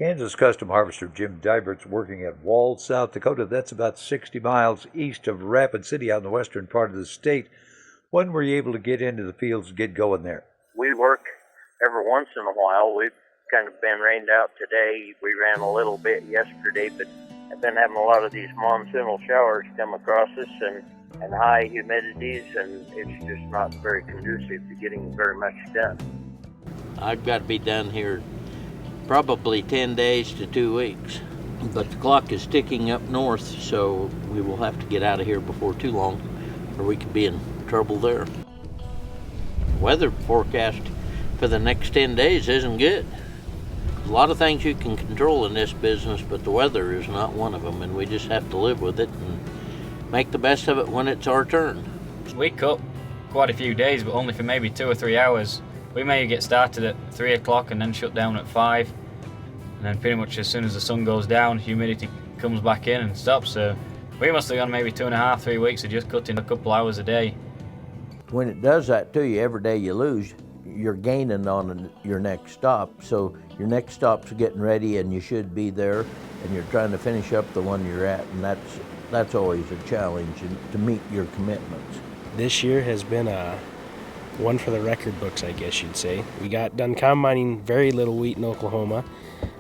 Kansas custom harvester Jim Deibert's working at Wall, South Dakota. That's about 60 miles east of Rapid City out in the western part of the state. When were you able to get into the fields and get going there? We work every once in a while. We've kind of been rained out today. We ran a little bit yesterday, but I've been having a lot of these monsoonal showers come across us and high humidities, and it's just not very conducive to getting very much done. I've got to be done here probably 10 days to 2 weeks. But the clock is ticking up north, so we will have to get out of here before too long, or we could be in trouble there. Weather forecast for the next 10 days isn't good. There's a lot of things you can control in this business, but the weather is not one of them, and we just have to live with it and make the best of it when it's our turn. We cut quite a few days, but only for maybe 2 or 3 hours. We may get started at 3 o'clock and then shut down at 5. And then pretty much as soon as the sun goes down, humidity comes back in and stops. So we must have gone maybe 2.5, 3 weeks of just cutting a couple hours a day. When it does that to you, every day you lose, you're gaining on your next stop. So your next stop's getting ready and you should be there, and you're trying to finish up the one you're at, and that's always a challenge to meet your commitments. This year has been one for the record books, I guess you'd say. We got done combining very little wheat in Oklahoma.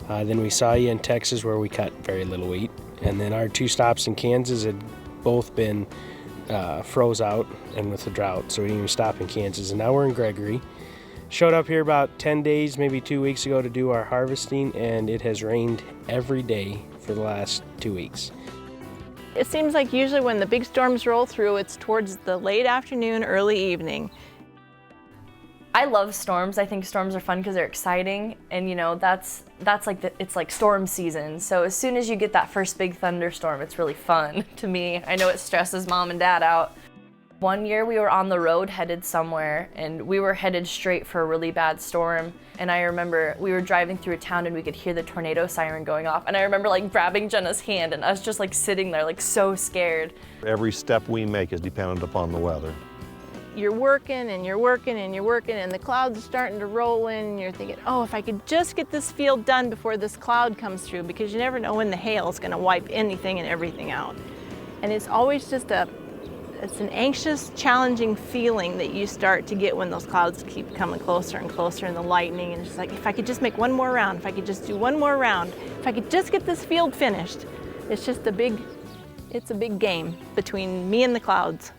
Then we saw you in Texas where we cut very little wheat. And then our 2 stops in Kansas had both been froze out and with the drought, so we didn't even stop in Kansas. And now we're in Gregory. Showed up here about 10 days, maybe 2 weeks ago to do our harvesting, and it has rained every day for the last 2 weeks. It seems like usually when the big storms roll through, it's towards the late afternoon, early evening. I love storms. I think storms are fun because they're exciting, and you know that's like it's like storm season. So as soon as you get that first big thunderstorm, it's really fun to me. I know it stresses mom and dad out. One year we were on the road headed somewhere, and we were headed straight for a really bad storm. And I remember we were driving through a town and we could hear the tornado siren going off. And I remember like grabbing Jenna's hand and us just like sitting there like so scared. Every step we make is dependent upon the weather. You're working and you're working and you're working, and the clouds are starting to roll in, and you're thinking, oh, if I could just get this field done before this cloud comes through, because you never know when the hail is going to wipe anything and everything out. And it's always just it's an anxious, challenging feeling that you start to get when those clouds keep coming closer and closer, and the lightning, and it's like, if I could just make one more round, if I could just do one more round, if I could just get this field finished. It's just it's a big game between me and the clouds.